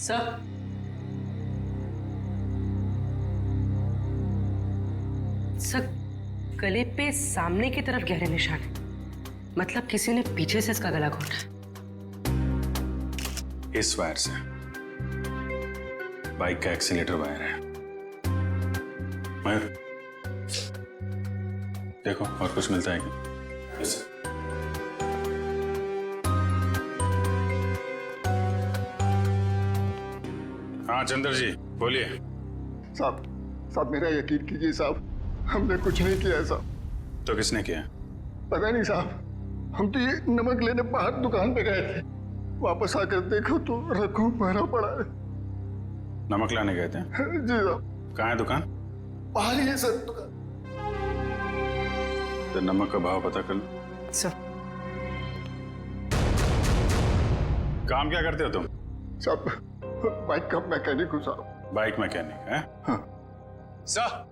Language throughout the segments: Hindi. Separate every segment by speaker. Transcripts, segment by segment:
Speaker 1: सर, सर गले पे सामने की तरफ गहरे निशान है, मतलब किसी ने पीछे से इसका गला घोटा।
Speaker 2: इस वायर से बाइक का एक्सीलेटर वायर है। मयूर देखो और कुछ मिलता है क्या? yes, हाँ चंद्र जी बोलिए।
Speaker 3: साहब मेरा यकीन कीजिए साहब, हमने कुछ नहीं किया है साहब।
Speaker 2: तो किसने किया?
Speaker 3: पता नहीं साहब, हम तो ये नमक लेने बाहर दुकान पे गए थे, वापस आकर देखो तो रखूं भरा पड़ा है।
Speaker 2: नमक लाने गए थे?
Speaker 3: जी साहब।
Speaker 2: कहाँ है दुकान?
Speaker 3: बाहर ही है सर दुकान।
Speaker 2: तो नमक का भाव पता कर लो।
Speaker 1: सर
Speaker 2: काम क्या करते हो तुम?
Speaker 3: साहब बाइक का मैकेनिक हूँ साहब।
Speaker 2: बाइक मैकेनिक है?
Speaker 3: हाँ।
Speaker 2: सर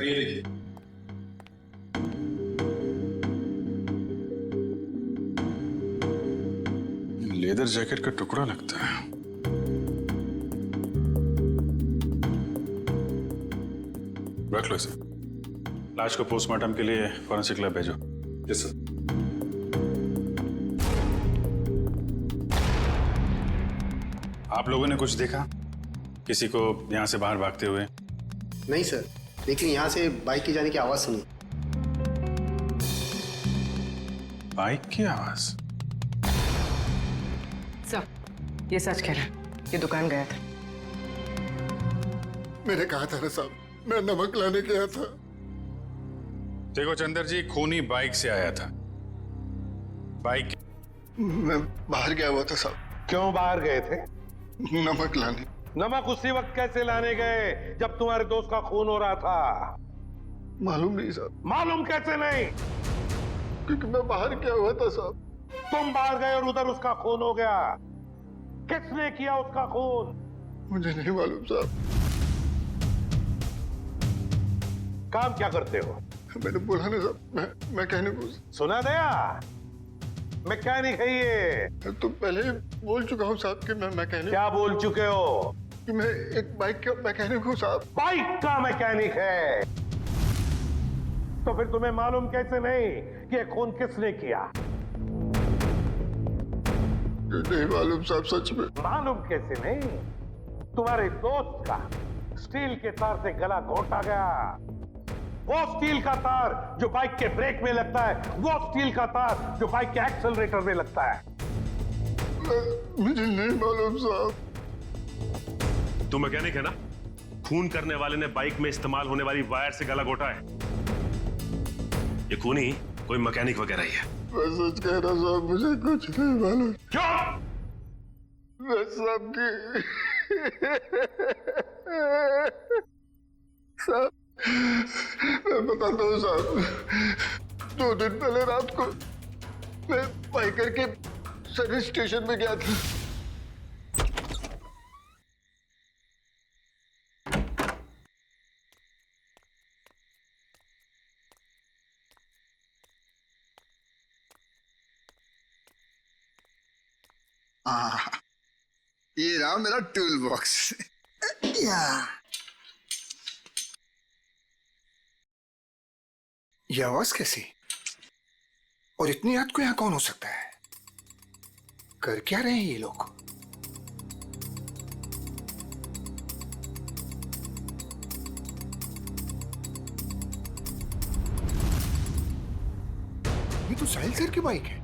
Speaker 2: ये देखिए, लेदर जैकेट का टुकड़ा लगता है। रख लो इसे। लाश को पोस्टमार्टम के लिए फॉरेंसिक लैब भेजो। Yes sir. आप लोगों ने कुछ देखा किसी को यहां से बाहर भागते हुए?
Speaker 4: नहीं सर, लेकिन यहाँ से बाइक की जाने की आवाज सुनी।
Speaker 2: बाइक की आवाज?
Speaker 1: सर ये सच कह रहा है, ये दुकान गया था।
Speaker 3: मैंने कहा था ना साहब, मैं नमक लाने गया था।
Speaker 2: देखो चंद्र जी, खूनी बाइक से आया था। बाइक
Speaker 3: मैं बाहर गया हुआ था साहब।
Speaker 5: क्यों बाहर गए थे?
Speaker 3: नमक लाने।
Speaker 5: नमक उसी वक्त कैसे लाने गए जब तुम्हारे दोस्त का खून हो रहा था?
Speaker 3: मालूम नहीं साहब।
Speaker 5: मालूम कैसे नहीं?
Speaker 3: क्योंकि मैं बाहर गया हुआ था साहब।
Speaker 5: तुम बाहर गए और उधर उसका खून हो गया। किसने किया उसका खून?
Speaker 3: मुझे नहीं मालूम साहब।
Speaker 5: काम क्या करते हो?
Speaker 3: मैंने बोला ना साहब, मैं मैकेनिक हूँ।
Speaker 5: सुना दया, मैकेनिक है ये।
Speaker 3: तो पहले ही बोल चुका हूँ साहब कि मैं मैकेनिक।
Speaker 5: क्या बोल चुके हो?
Speaker 3: कि मैं एक बाइक का मैकेनिक हूँ साहब।
Speaker 5: बाइक का मैकेनिक है तो फिर तुम्हें मालूम कैसे नहीं कि ये खून किसने किया?
Speaker 3: नहीं मालूम साहब, सच में।
Speaker 5: मालूम कैसे नहीं? तुम्हारे दोस्त का स्टील के तार से गला घोटा गया। वो स्टील का तार जो बाइक के ब्रेक में लगता है, वो स्टील का तार जो बाइक के एक्सेलरेटर में लगता है।
Speaker 3: मुझे नहीं मालूम साहब।
Speaker 6: तू मैकेनिक है ना? खून करने वाले ने बाइक में इस्तेमाल होने वाली वायर से गला घोटा है। ये खूनी कोई मैकेनिक वगैरह ही है।
Speaker 3: मैं सच कह रहा साहब, मुझे कुछ नहीं मालूम।
Speaker 6: चुप!
Speaker 3: मैं सबकी साहब, मैं बताता हूँ साहब। 2 दिन पहले रात को मैं बाइकर के सर्विस स्टेशन में गया था। ये रहा मेरा टूल बॉक्स। ये आवाज कैसी? और इतनी रात को यहाँ कौन हो सकता है? कर क्या रहे हैं ये लोग? ये तो साहिल सर की बाइक है,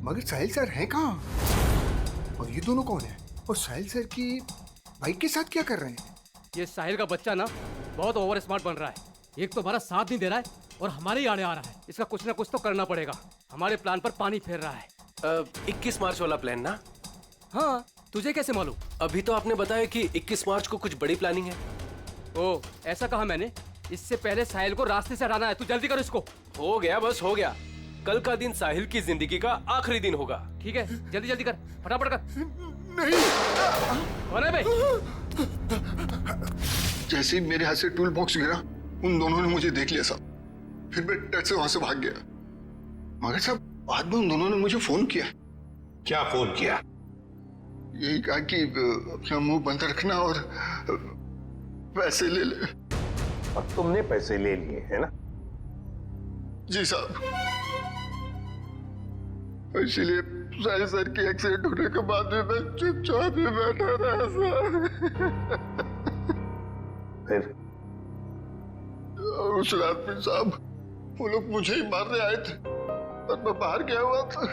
Speaker 3: मगर साहिल सर है कहाँ? और ये दोनों कौन है? और साहिल सर की बाइक के साथ क्या कर रहे हैं?
Speaker 7: ये साहिल का बच्चा ना बहुत ओवर स्मार्ट बन रहा है। एक तो हमारा साथ नहीं दे रहा है और हमारे ही आड़े आ रहा है। इसका कुछ ना कुछ तो करना पड़ेगा। हमारे प्लान पर पानी फेर रहा है।
Speaker 8: 21 मार्च वाला प्लान ना?
Speaker 7: हाँ, तुझे कैसे मालूम?
Speaker 8: अभी तो आपने बताया कि 21 मार्च को कुछ बड़ी प्लानिंग है।
Speaker 7: ओ, ऐसा कहा मैंने। इससे पहले साहिल को रास्ते से हटाना है। तू जल्दी कर इसको।
Speaker 8: हो गया, बस हो गया। कल का दिन साहिल की जिंदगी का आखिरी दिन होगा।
Speaker 7: ठीक है, जल्दी जल्दी कर, फटाफट कर।
Speaker 3: नहीं।
Speaker 7: कौन है भाई?
Speaker 3: जैसे ही मेरे हाथ से टूल बॉक्स गिरा, उन दोनों ने मुझे देख लिया साहब। फिर मैं डर से वहां से भाग गया। मगर साहब बाद में उन दोनों ने मुझे फोन किया
Speaker 5: क्या फोन किया?
Speaker 3: यही कहा कि अपना मुंह बंद रखना और पैसे ले ले।
Speaker 5: और तुमने पैसे ले लिए है ना?
Speaker 3: जी साहब, इसलिए साहिल सर की एक्सीडेंट होने के बाद भी मैं चुपचाप ही बैठा रहा सर।
Speaker 5: फिर
Speaker 3: और उस रात में साहब वो लोग मुझे ही मारने आए थे, पर मैं बाहर गया हुआ था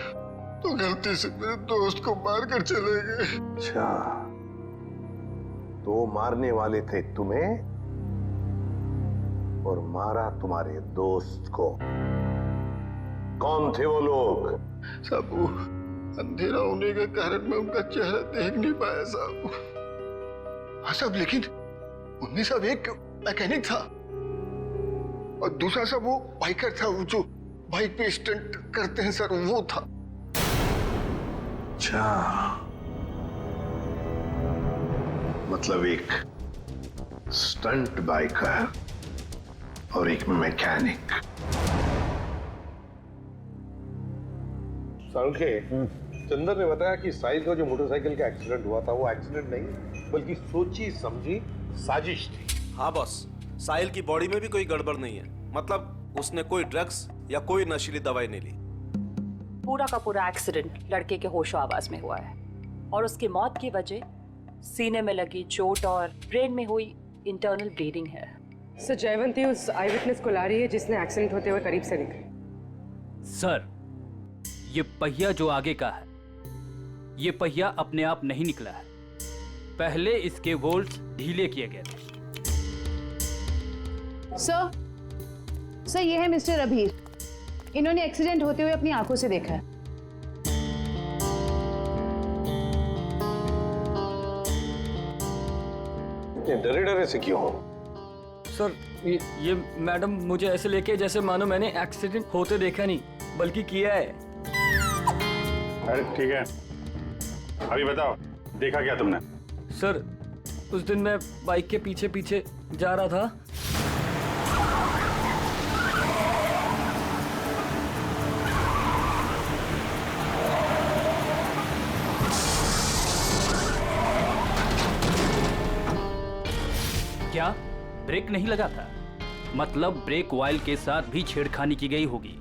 Speaker 3: तो गलती से मेरे दोस्त को मार कर चले गए।
Speaker 5: अच्छा, तो मारने वाले थे तुम्हें और मारा तुम्हारे दोस्त को। कौन थे वो लोग?
Speaker 3: साहब वो अंधेरा होने के कारण मैं उनका चेहरा देख नहीं पाया साहब। हाँ साहब, लेकिन उनमें सब एक मैकेनिक था और दूसरा सब वो बाइकर था, वो जो बाइक पे स्टंट करते हैं सर, वो था।
Speaker 5: अच्छा, मतलब एक स्टंट बाइकर और एक मैकेनिक।
Speaker 9: के चंदर ने बताया कि साहिल का जो मोटरसाइकिल का एक्सीडेंट हुआ था वो एक्सीडेंट नहीं बल्कि सोची समझी साजिश थी।
Speaker 10: हाँ बॉस, साहिल की बॉडी में भी कोई गड़बड़ नहीं है। मतलब उसने कोई ड्रग्स या कोई नशीली दवाई नहीं ली।
Speaker 11: पूरा का पूरा एक्सीडेंट लड़के के होशो आवाज में हुआ है और उसकी मौत की वजह सीने में लगी चोट और ब्रेन में हुई इंटरनल ब्लीडिंग है।
Speaker 1: सर जयवंती उस आई विटनेस को ला रही है जिसने एक्सीडेंट होते हुए करीब से देखा।
Speaker 12: सर, ये पहिया जो आगे का है, ये पहिया अपने आप नहीं निकला है। पहले इसके वोल्ट्स ढीले किए गए थे।
Speaker 13: सर ये है मिस्टर अभीर। इन्होंने एक्सीडेंट होते हुए अपनी आंखों से देखा है।
Speaker 5: इतने डरे डरे से क्यों हो?
Speaker 8: सर ये मैडम मुझे ऐसे लेके जैसे मानो मैंने एक्सीडेंट होते देखा नहीं बल्कि किया है।
Speaker 2: अरे ठीक है, अभी बताओ देखा क्या तुमने?
Speaker 8: सर उस दिन मैं बाइक के पीछे पीछे जा रहा था।
Speaker 12: क्या ब्रेक नहीं लगा था? मतलब ब्रेक ऑयल के साथ भी छेड़खानी की गई होगी।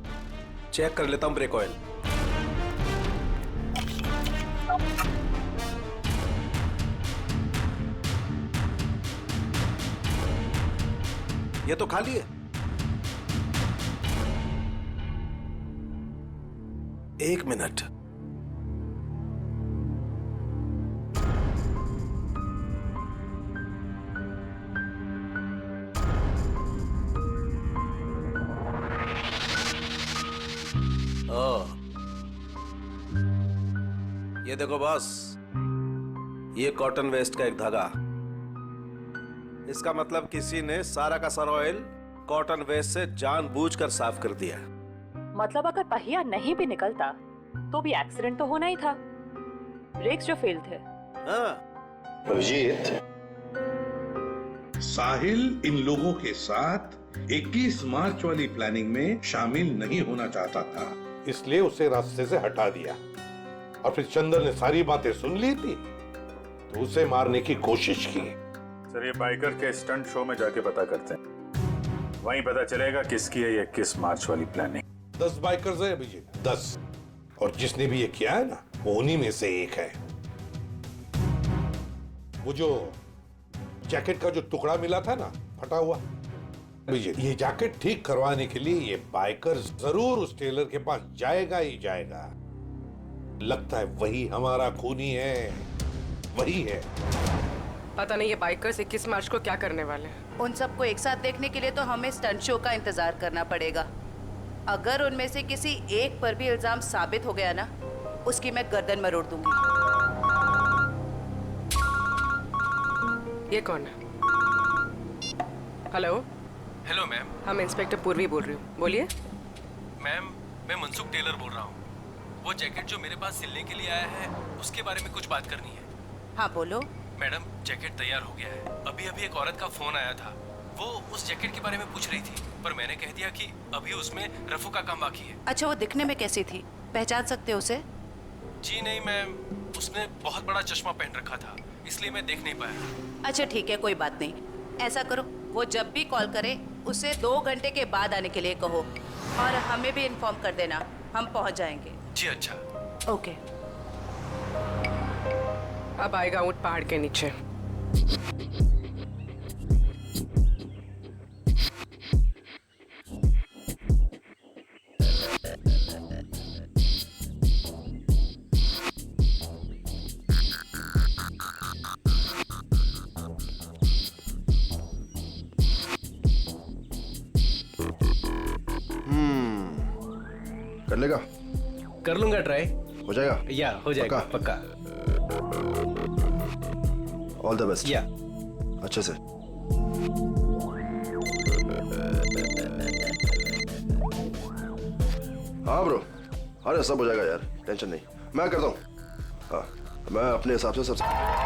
Speaker 10: चेक कर लेता हूं ब्रेक ऑयल। ये तो खाली है। एक मिनट, ये देखो बॉस, ये कॉटन वेस्ट का एक धागा। इसका मतलब किसी ने सारा का सारा ऑयल कॉटन वेस्ट से जानबूझकर साफ कर दिया।
Speaker 11: मतलब अगर पहिया नहीं भी निकलता तो भी एक्सीडेंट तो होना ही था। ब्रेक्स जो फेल थे।
Speaker 10: हाँ।
Speaker 5: अभिजीत,
Speaker 9: साहिल इन लोगों के साथ 21 मार्च वाली प्लानिंग में शामिल नहीं होना चाहता था, इसलिए उसे रास्ते से हटा दिया। और फिर चंदर ने सारी बातें सुन ली थी तो उसे मारने की कोशिश की।
Speaker 2: सर ये बाइकर के स्टंट शो में जाके पता करते हैं, वहीं पता चलेगा किसकी है ये 21 मार्च वाली प्लानिंग।
Speaker 9: 10 बाइकर्स है अभिजीत, 10, और जिसने भी ये किया है ना वो उन्हीं में से एक है। वो जो जैकेट का जो टुकड़ा मिला था ना फटा हुआ, अभिजीत ये जैकेट ठीक करवाने के लिए ये बाइकर जरूर उस टेलर के पास जाएगा ही जाएगा। लगता है वही हमारा खूनी है, वही है।
Speaker 1: पता नहीं ये बाइकर्स 21 मार्च को क्या करने वाले हैं।
Speaker 13: उन सबको एक साथ देखने के लिए तो हमें स्टंट शो का इंतजार करना पड़ेगा। अगर उनमें से किसी एक पर भी इल्जाम साबित हो गया ना, उसकी मैं गर्दन मरोड़ दूंगी।
Speaker 1: ये कौन है? हेलो।
Speaker 8: Hello ma'am.
Speaker 1: हम इंस्पेक्टर पूर्वी बोल रही हूँ, बोलिए।
Speaker 8: मैम मैं मनसुख टेलर बोल रहा हूँ। वो जैकेट जो मेरे पास सिलने के लिए आया है उसके बारे में कुछ बात करनी है।
Speaker 13: हाँ बोलो।
Speaker 8: मैडम जैकेट तैयार हो गया है। अभी अभी एक औरत का फोन आया था, वो उस जैकेट के बारे में पूछ रही थी, पर मैंने कह दिया कि अभी उसमें रफू का काम बाकी है।
Speaker 13: अच्छा वो दिखने में कैसी थी, पहचान सकते हो उसे?
Speaker 8: जी नहीं मैम, उसने बहुत बड़ा चश्मा पहन रखा था, इसलिए मैं देख नहीं पाया।
Speaker 13: अच्छा ठीक है, कोई बात नहीं। ऐसा करो, वो जब भी कॉल करे उसे 2 घंटे के बाद आने के लिए कहो और हमें भी इन्फॉर्म कर देना, हम पहुंच जाएंगे।
Speaker 8: जी अच्छा।
Speaker 13: ओके।
Speaker 1: अब आएगा ऊंट पहाड़ के नीचे।
Speaker 3: कर लेगा?
Speaker 8: कर लूंगा ट्राई।
Speaker 3: हो जाएगा?
Speaker 8: या हो जाएगा पक्का।
Speaker 3: All the best.
Speaker 8: या
Speaker 3: अच्छे से। हाँ ब्रो, अरे सब हो जाएगा यार, टेंशन नहीं, मैं करता हूँ। हाँ, मैं अपने हिसाब से सब।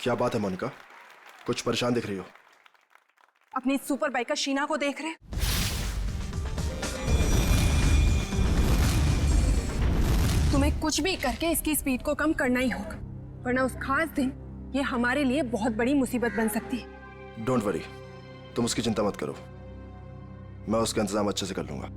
Speaker 3: क्या बात है मोनिका, कुछ परेशान दिख रही हो?
Speaker 14: अपनी सुपर बाइकर शीना को देख रहे? तुम्हें कुछ भी करके इसकी स्पीड को कम करना ही होगा, वरना उस खास दिन ये हमारे लिए बहुत बड़ी मुसीबत बन सकती है।
Speaker 3: डोंट वरी, तुम उसकी चिंता मत करो, मैं उसका इंतजाम अच्छे से कर लूंगा।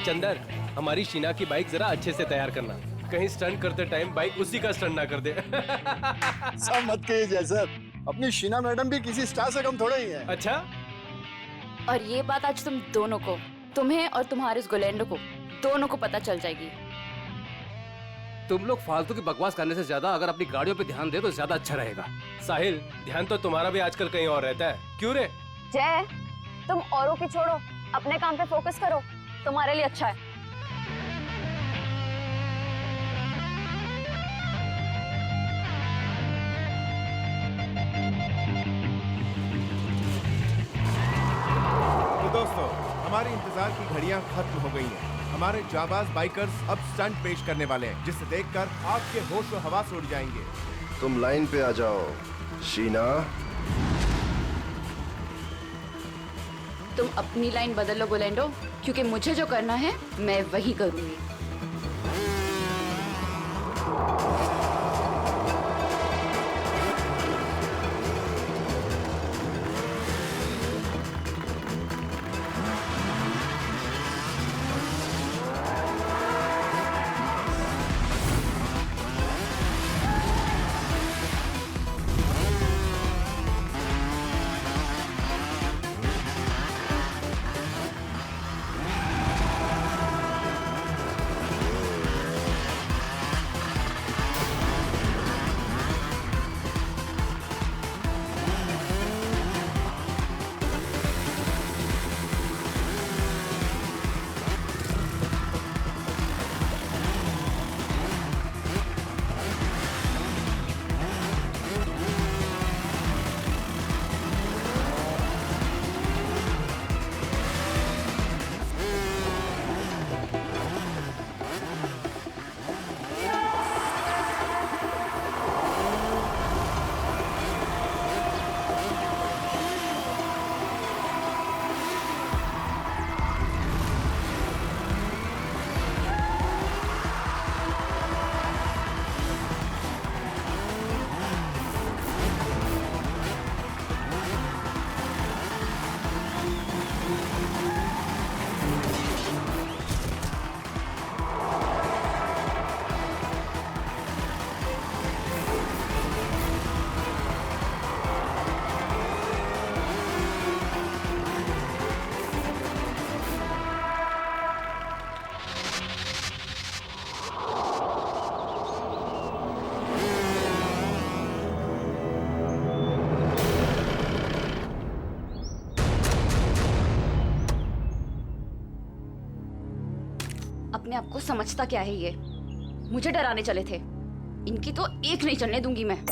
Speaker 8: चंदर, हमारी शीना की बाइक जरा अच्छे से तैयार करना, कहीं स्टंट करते टाइम बाइक उसी का स्टंट ना कर दे।
Speaker 3: सब मत कहिए जैसर, अपनी शीना मैडम भी किसी स्टार से कम थोड़ा ही है।
Speaker 8: अच्छा?
Speaker 15: और ये बात आज तुम दोनों को, तुम्हें और तुम्हारे इस गोलैंडो को, दोनों को पता चल जाएगी।
Speaker 7: तुम लोग फालतू की बकवास करने से ज्यादा अगर अपनी गाड़ियों पे ध्यान दे तो ज्यादा अच्छा रहेगा।
Speaker 8: साहिल, ध्यान तो तुम्हारा भी आजकल कहीं और रहता है, क्यों रे?
Speaker 15: जय, तुम औरों की छोड़ो, अपने काम पे फोकस करो, तुम्हारे लिए अच्छा है।
Speaker 16: तो दोस्तों, हमारी इंतजार की घड़ियां खत्म हो गई हैं। हमारे जाबाज बाइकर्स अब स्टंट पेश करने वाले हैं, जिसे देखकर आपके होश और हवास उड़ जाएंगे।
Speaker 3: तुम लाइन पे आ जाओ शीना।
Speaker 15: तुम अपनी लाइन बदल लो गोलैंडो, क्योंकि मुझे जो करना है मैं वही करूंगी। अपने आप को समझता क्या है ये? मुझे डराने चले थे। इनकी तो एक नहीं चलने दूंगी मैं।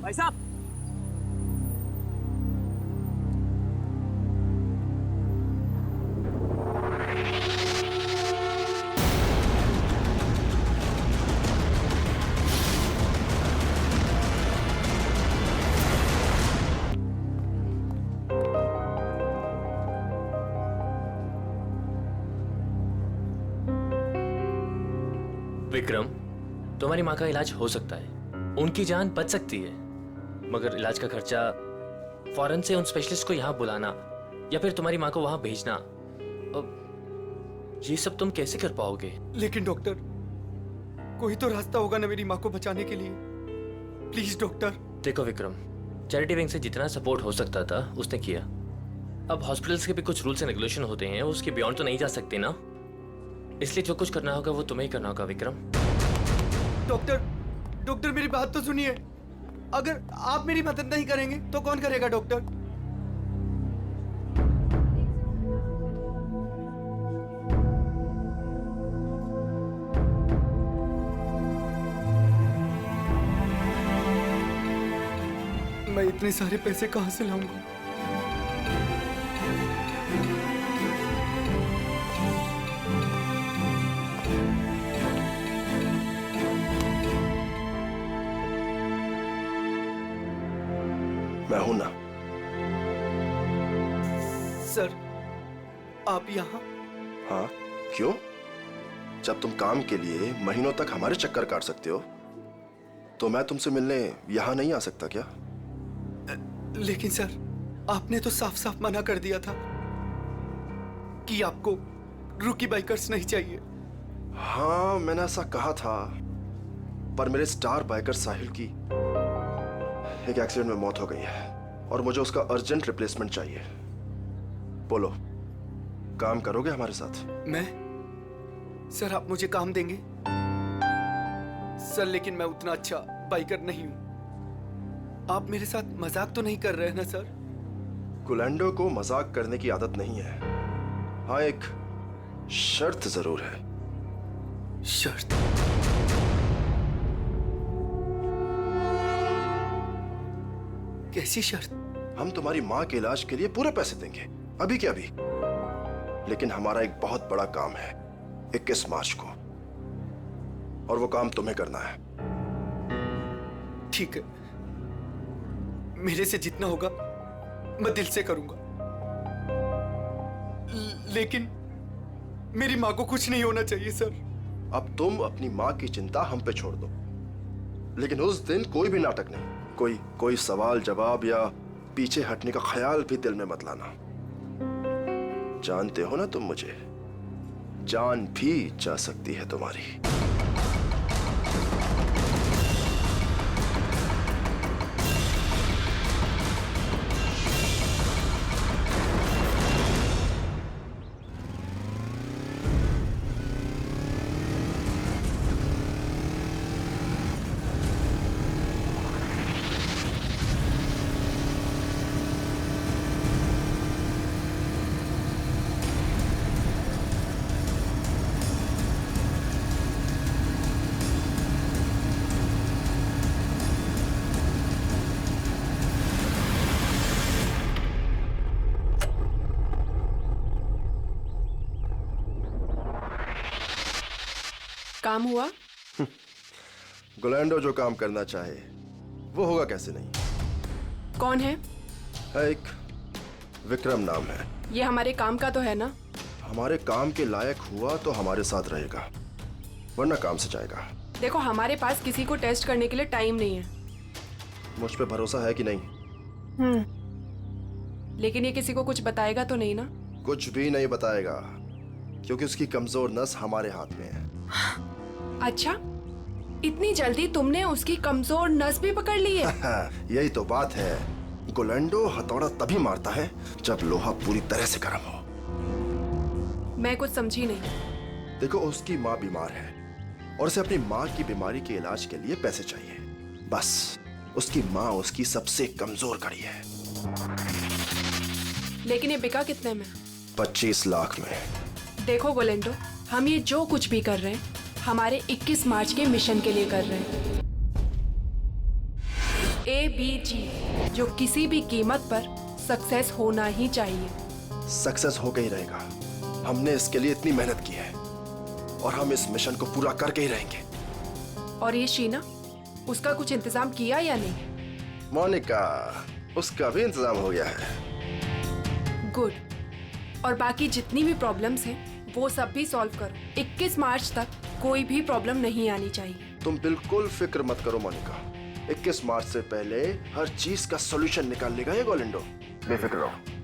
Speaker 12: भाई साहब,
Speaker 8: विक्रम, तुम्हारी माँ का इलाज हो सकता है, उनकी जान बच सकती है, मगर इलाज का खर्चा फौरन से उन स्पेशलिस्ट को यहाँ बुलाना या फिर तुम्हारी माँ को वहाँ भेजना, अब ये सब तुम कैसे कर पाओगे?
Speaker 17: लेकिन डॉक्टर, कोई तो रास्ता होगा ना मेरी माँ को बचाने के लिए। Please doctor.
Speaker 8: देखो विक्रम, चैरिटी विंग से जितना सपोर्ट हो सकता था उसने किया। अब हॉस्पिटल्स के भी कुछ रूल्स एंड रेगुलेशन होते हैं, उसके बियॉन्ड तो नहीं जा सकते ना, इसलिए जो कुछ करना होगा वो तुम्हें ही करना होगा विक्रम।
Speaker 17: डॉक्टर मेरी बात तो सुनिए, अगर आप मेरी मदद नहीं करेंगे तो कौन करेगा डॉक्टर? इतने सारे पैसे कहां से लाऊंगा?
Speaker 18: मैं हूं ना।
Speaker 17: सर, आप यहाँ?
Speaker 18: हाँ, क्यों? जब तुम काम के लिए महीनों तक हमारे चक्कर काट सकते हो, तो मैं तुमसे मिलने यहाँ नहीं आ सकता क्या?
Speaker 17: लेकिन सर, आपने तो साफ साफ मना कर दिया था कि आपको रूकी बाइकर्स नहीं चाहिए।
Speaker 18: हाँ, मैंने ऐसा कहा था, पर मेरे स्टार बाइकर साहिल की एक एक्सीडेंट में मौत हो गई है और मुझे उसका अर्जेंट रिप्लेसमेंट चाहिए। बोलो, काम करोगे हमारे साथ?
Speaker 17: मैं? सर, आप मुझे काम देंगे? सर, लेकिन मैं उतना अच्छा बाइकर नहीं हूं। आप मेरे साथ मजाक तो नहीं कर रहे हैं ना सर?
Speaker 18: गुलेंडो को मजाक करने की आदत नहीं है। हाँ, एक शर्त जरूर है।
Speaker 17: शर्त? कैसी शर्त?
Speaker 18: हम तुम्हारी माँ के इलाज के लिए पूरे पैसे देंगे, अभी के अभी। लेकिन हमारा एक बहुत बड़ा काम है 21 मार्च को, और वो काम तुम्हें करना है।
Speaker 17: ठीक है, मेरे से जितना होगा मैं दिल से करूंगा, लेकिन मेरी माँ को कुछ नहीं होना चाहिए सर।
Speaker 18: अब तुम अपनी माँ की चिंता हम पे छोड़ दो, लेकिन उस दिन कोई भी नाटक नहीं, कोई सवाल जवाब या पीछे हटने का ख्याल भी दिल में मत लाना। जानते हो ना तुम मुझे, जान भी जा सकती है तुम्हारी।
Speaker 14: काम हुआ?
Speaker 18: गुलेंडो जो काम करना चाहे वो होगा कैसे नहीं।
Speaker 14: कौन है?
Speaker 18: एक विक्रम नाम है।
Speaker 14: ये हमारे काम का तो है ना?
Speaker 18: हमारे काम के लायक हुआ तो हमारे साथ रहेगा, वरना काम से जाएगा।
Speaker 14: देखो, हमारे पास किसी को टेस्ट करने के लिए टाइम नहीं है।
Speaker 18: मुझ पे भरोसा है कि नहीं?
Speaker 14: लेकिन ये किसी को कुछ बताएगा तो नहीं ना?
Speaker 18: कुछ भी नहीं बताएगा, क्योंकि उसकी कमजोर नस हमारे हाथ में है।
Speaker 14: अच्छा, इतनी जल्दी तुमने उसकी कमजोर नस भी पकड़ ली है?
Speaker 18: यही तो बात है। गुलेंडो हथौड़ा तभी मारता है जब लोहा पूरी तरह से गर्म हो।
Speaker 14: मैं कुछ समझी नहीं।
Speaker 18: देखो, उसकी माँ बीमार है और उसे अपनी माँ की बीमारी के इलाज के लिए पैसे चाहिए। बस उसकी माँ उसकी सबसे कमजोर कड़ी है।
Speaker 14: लेकिन ये बिका कितने में?
Speaker 18: 25 लाख में।
Speaker 14: देखो गुलेंडो, हम ये जो कुछ भी कर रहे हैं हमारे 21 मार्च के मिशन के लिए कर रहे हैं। ABG, जो किसी भी कीमत पर सक्सेस होना ही चाहिए।
Speaker 18: सक्सेस होकर ही रहेगा। हमने इसके लिए इतनी मेहनत की है और हम इस मिशन को पूरा करके ही रहेंगे।
Speaker 14: और ये शीना, उसका कुछ इंतजाम किया या नहीं?
Speaker 18: मोनिका, उसका भी इंतजाम हो गया है।
Speaker 14: गुड। और बाकी जितनी भी प्रॉब्लम्स हैं वो सब भी सॉल्व करो। 21 मार्च तक कोई भी प्रॉब्लम नहीं आनी चाहिए।
Speaker 18: तुम बिल्कुल फिक्र मत करो मोनिका, 21 मार्च से पहले हर चीज का सॉल्यूशन निकाल लेगा ये गुलेंडो। बेफिक्र रहो।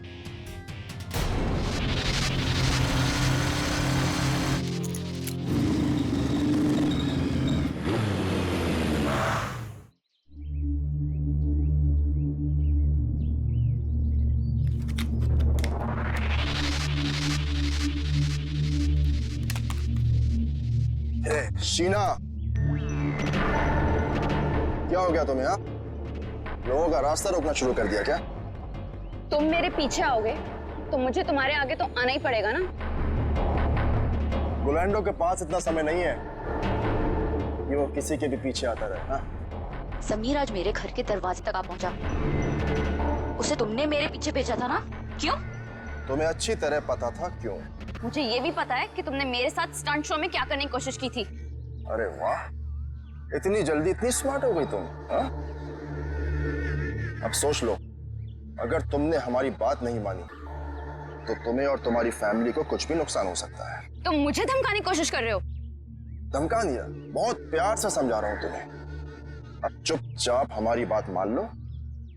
Speaker 18: शीना, क्या हो गया तुम्हें? लोगों का रास्ता रोकना शुरू कर दिया क्या?
Speaker 15: तुम मेरे पीछे आओगे तो मुझे तुम्हारे आगे तो आना ही पड़ेगा ना।
Speaker 18: गुलेंडो के पास इतना समय नहीं है कि वो किसी के भी पीछे आता रहे। हाँ?
Speaker 15: समीर आज मेरे घर के दरवाजे तक आ पहुंचा। उसे तुमने मेरे पीछे भेजा था ना? क्यों?
Speaker 18: तुम्हें अच्छी तरह पता था क्यों।
Speaker 15: मुझे ये भी पता है कि तुमने मेरे साथ स्टंट शो में क्या करने की कोशिश की थी।
Speaker 18: अरे वाह, इतनी जल्दी इतनी स्मार्ट हो गई तुम, हाँ? अब सोच लो, अगर तुमने हमारी बात नहीं मानी तो तुम्हें और तुम्हारी फैमिली को कुछ भी नुकसान हो सकता है।
Speaker 15: तुम मुझे धमकाने की कोशिश कर रहे हो?
Speaker 18: धमका दिया? बहुत प्यार से समझा रहा हूं तुम्हें। अब चुपचाप हमारी बात मान लो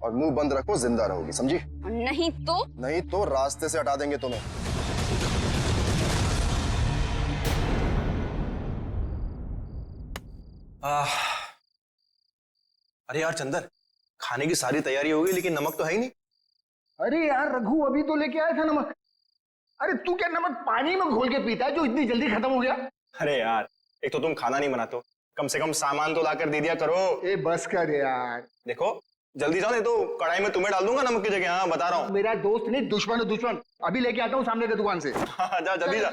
Speaker 18: और मुंह बंद रखो, जिंदा रहोगी, समझी?
Speaker 15: नहीं
Speaker 18: तो रास्ते से हटा देंगे तुम्हें।
Speaker 10: अरे यार चंदर, खाने की सारी तैयारी हो गई लेकिन नमक तो है ही नहीं।
Speaker 3: अरे यार रघु, अभी तो लेके आया था नमक। अरे तू क्या नमक पानी में घोल के पीता है जो इतनी जल्दी खत्म हो गया?
Speaker 10: अरे यार, एक तो तुम खाना नहीं बनाते हो, कम से कम सामान तो लाकर दे दिया करो।
Speaker 3: ए बस कर यार।
Speaker 10: देखो जल्दी जाओ, नहीं तो कढ़ाई में तुम्हें डाल दूंगा नमक की जगह। हाँ बता रहा हूँ।
Speaker 3: मेरा दोस्त नहीं, दुश्मन है दुश्मन। अभी लेके आता हूँ सामने की दुकान से।
Speaker 10: जा जल्दी जा।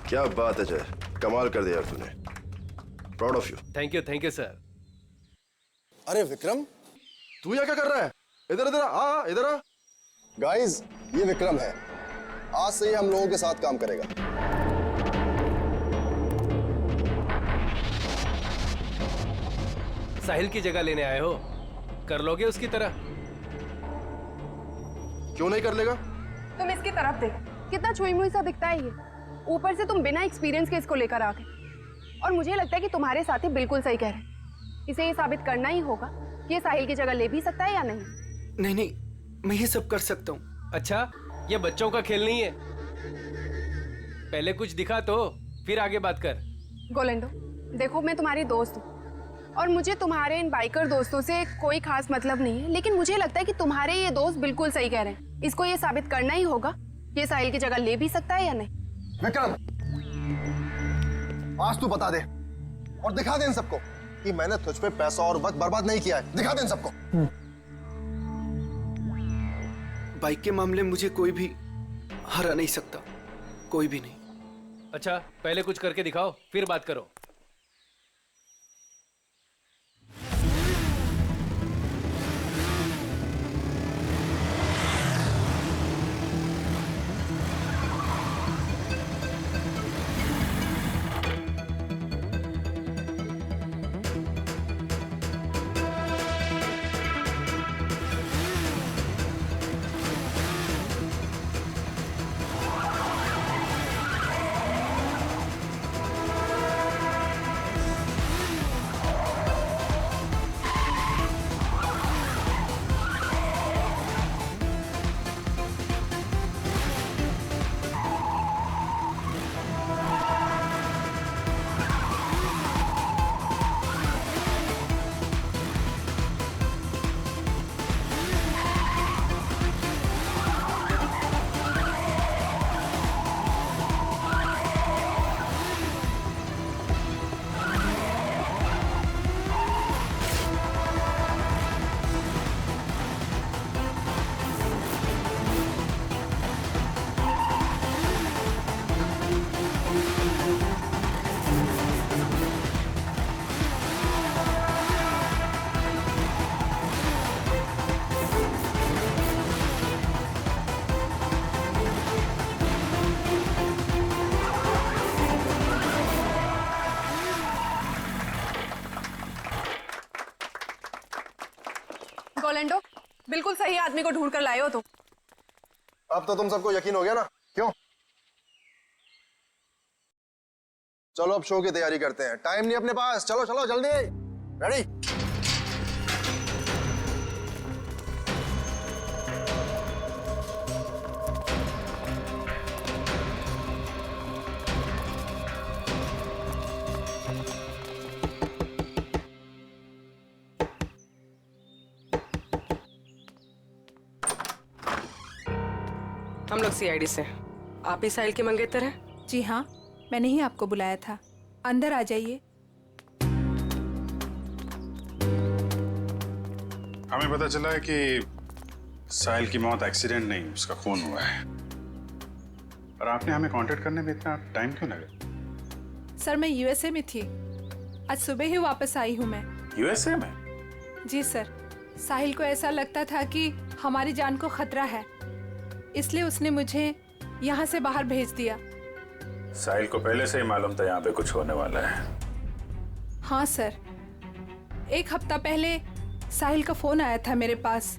Speaker 18: क्या बात है जय, कमाल कर दिया तूने। Proud of you.
Speaker 7: Thank you sir.
Speaker 18: अरे विक्रम, तू यहाँ क्या कर रहा है? इधर इधर आ, इधर आ। गाइस, ये विक्रम है, आज से ये हम लोगों के साथ काम करेगा।
Speaker 7: साहिल की जगह लेने आए हो, कर लोगे उसकी तरह?
Speaker 18: क्यों नहीं कर लेगा?
Speaker 14: तुम इसकी तरफ देख, कितना छुई मुई सा दिखता है ये। ऊपर से तुम बिना एक्सपीरियंस के इसको लेकर आ गए। और मुझे लगता है कि तुम्हारे साथी बिल्कुल सही कह रहे हैं। इसे ये साबित करना ही होगा कि ये साहिल की जगह ले भी सकता है या नहीं।
Speaker 17: नहीं, मैं ये सब कर सकता हूँ।
Speaker 7: अच्छा, ये बच्चों का खेल नहीं है। पहले कुछ दिखा तो फिर आगे बात कर।
Speaker 14: गोलेंडो, देखो मैं तुम्हारी दोस्त हूँ और मुझे तुम्हारे इन बाइकर दोस्तों से कोई खास मतलब नहीं है, लेकिन मुझे लगता है कि तुम्हारे ये दोस्त बिल्कुल सही कह रहे हैं। इसको ये साबित करना ही होगा कि ये साहिल की जगह ले भी सकता है या नहीं।
Speaker 18: विक्रम, आज तू बता दे और दिखा दे इन सबको कि मैंने तुझ पे पैसा और वक्त बर्बाद नहीं किया है। दिखा दे इन सबको।
Speaker 17: बाइक के मामले में मुझे कोई भी हरा नहीं सकता, कोई भी नहीं।
Speaker 7: अच्छा, पहले कुछ करके दिखाओ, फिर बात करो।
Speaker 14: बिल्कुल सही आदमी को ढूंढ कर लाए हो तुम।
Speaker 18: अब तो तुम सबको यकीन हो गया ना, क्यों? चलो अब शो की तैयारी करते हैं, टाइम नहीं अपने पास। चलो चलो जल्दी, रेडी?
Speaker 1: हम लोग सीआईडी से। आप ही साहिल के मंगेतर हैं?
Speaker 19: जी हाँ, मैंने ही आपको बुलाया था। अंदर आ जाइए।
Speaker 2: हमें पता चला है कि साहिल की मौत एक्सीडेंट नहीं, उसका खून हुआ है। और आपने हमें कांटेक्ट करने में इतना टाइम क्यों लगा?
Speaker 19: सर मैं यूएसए में थी, आज सुबह ही वापस आई हूँ मैं।
Speaker 2: यूएसए में?
Speaker 19: जी सर, साहिल को ऐसा लगता था कि हमारी जान को खतरा है, इसलिए उसने मुझे यहाँ से बाहर भेज दिया।
Speaker 2: साहिल को पहले से ही मालूम था यहाँ पे कुछ होने वाला है?
Speaker 19: हाँ सर, 1 हफ्ता पहले साहिल का फोन आया था मेरे पास।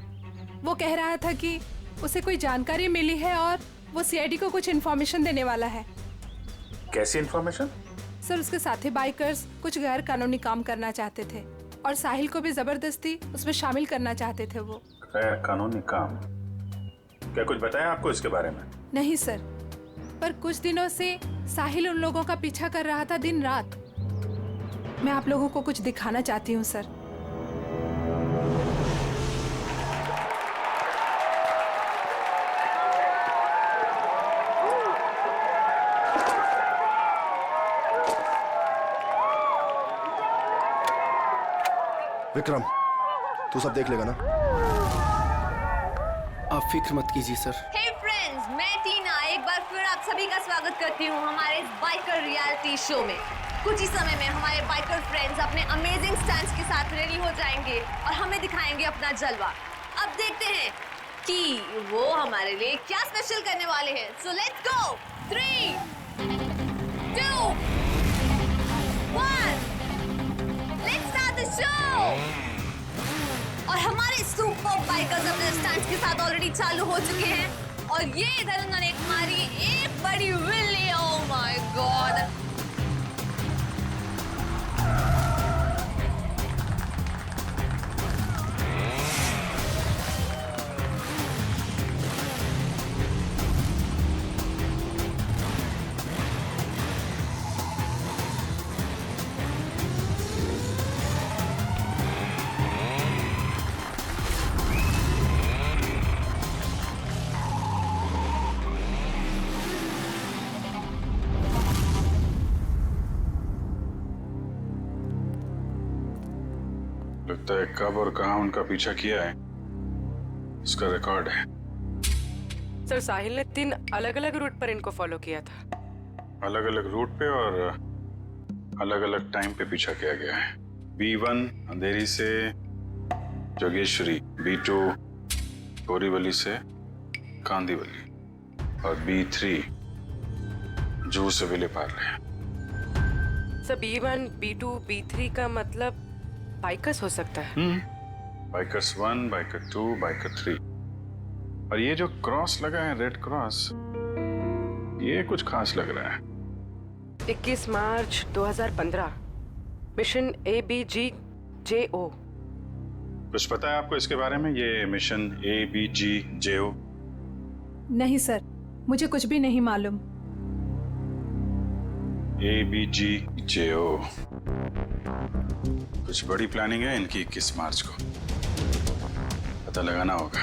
Speaker 19: वो कह रहा था कि उसे कोई जानकारी मिली है और वो सीआईडी को कुछ इन्फॉर्मेशन देने वाला है।
Speaker 2: कैसी इन्फॉर्मेशन?
Speaker 19: सर उसके साथी बाइकर्स कुछ गैर कानूनी काम करना चाहते थे और साहिल को भी जबरदस्ती उसमें शामिल करना चाहते थे। वो
Speaker 2: गैर कानूनी काम? क्या कुछ बताया आपको इसके बारे में?
Speaker 19: नहीं सर, पर कुछ दिनों से साहिल उन लोगों का पीछा कर रहा था दिन रात। मैं आप लोगों को कुछ दिखाना चाहती हूँ सर।
Speaker 18: विक्रम, तू सब देख लेगा ना?
Speaker 17: आप फिक्र मत कीजिए सर।
Speaker 20: हे फ्रेंड्स, मैं टीना एक बार फिर आप सभी का स्वागत करती हूँ हमारे इस बाइकर रियलिटी शो में। कुछ ही समय में हमारे बाइकर फ्रेंड्स अपने अमेजिंग स्टंट्स के साथ रेडी हो जाएंगे और हमें दिखाएंगे अपना जलवा। अब देखते हैं कि वो हमारे लिए क्या स्पेशल करने वाले हैं। So let's go. 3, 2, 1, let's start the show. और हमारे सुपर बाइकर्स अपने स्टंट्स के साथ ऑलरेडी चालू हो चुके हैं और ये इधर उन्होंने मारी एक बड़ी विल्ली। Oh my God!
Speaker 2: लगता है कब और कहां उनका पीछा किया है उसका रिकॉर्ड है।
Speaker 1: सर साहिल ने 3 अलग-अलग रूट पर इनको फॉलो किया था।
Speaker 2: अलग-अलग रूट पे और अलग-अलग टाइम पे पीछा किया गया है। B1 अंधेरी से जोगेश्वरी, B2 बोरीवली से कांदीवली और B3 जूह से Vile Parle.
Speaker 1: Sir B1, B2, B3 का मतलब बाइकर्स हो सकता है।
Speaker 2: Bikers 1, biker 2, biker 3। और ये जो क्रॉस लगा है, रेड क्रॉस, ये कुछ खास लग रहा है।
Speaker 1: 21 मार्च 2015, मिशन ABGJO।
Speaker 2: कुछ पता है आपको इसके बारे में, ये मिशन ABGJO?
Speaker 19: नहीं सर, मुझे कुछ भी नहीं मालूम।
Speaker 2: ABGJO कुछ बड़ी प्लानिंग है इनकी। 21 मार्च को पता लगाना होगा।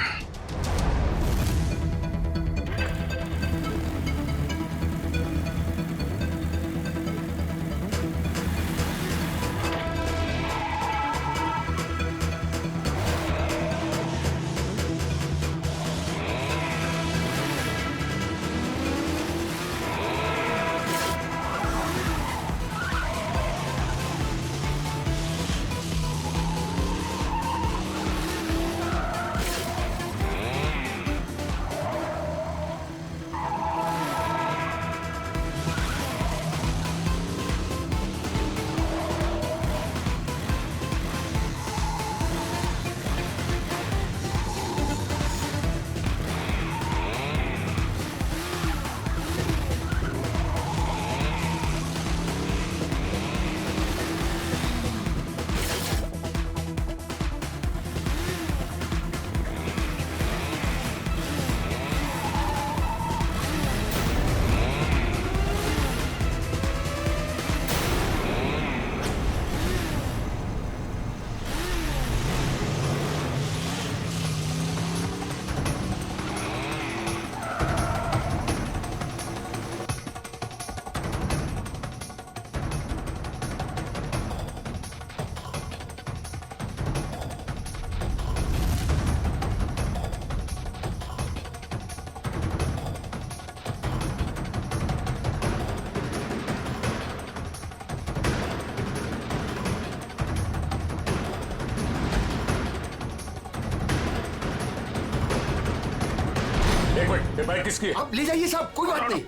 Speaker 21: किसकी है?
Speaker 3: आप ले जाइए साहब, कोई बात नहीं।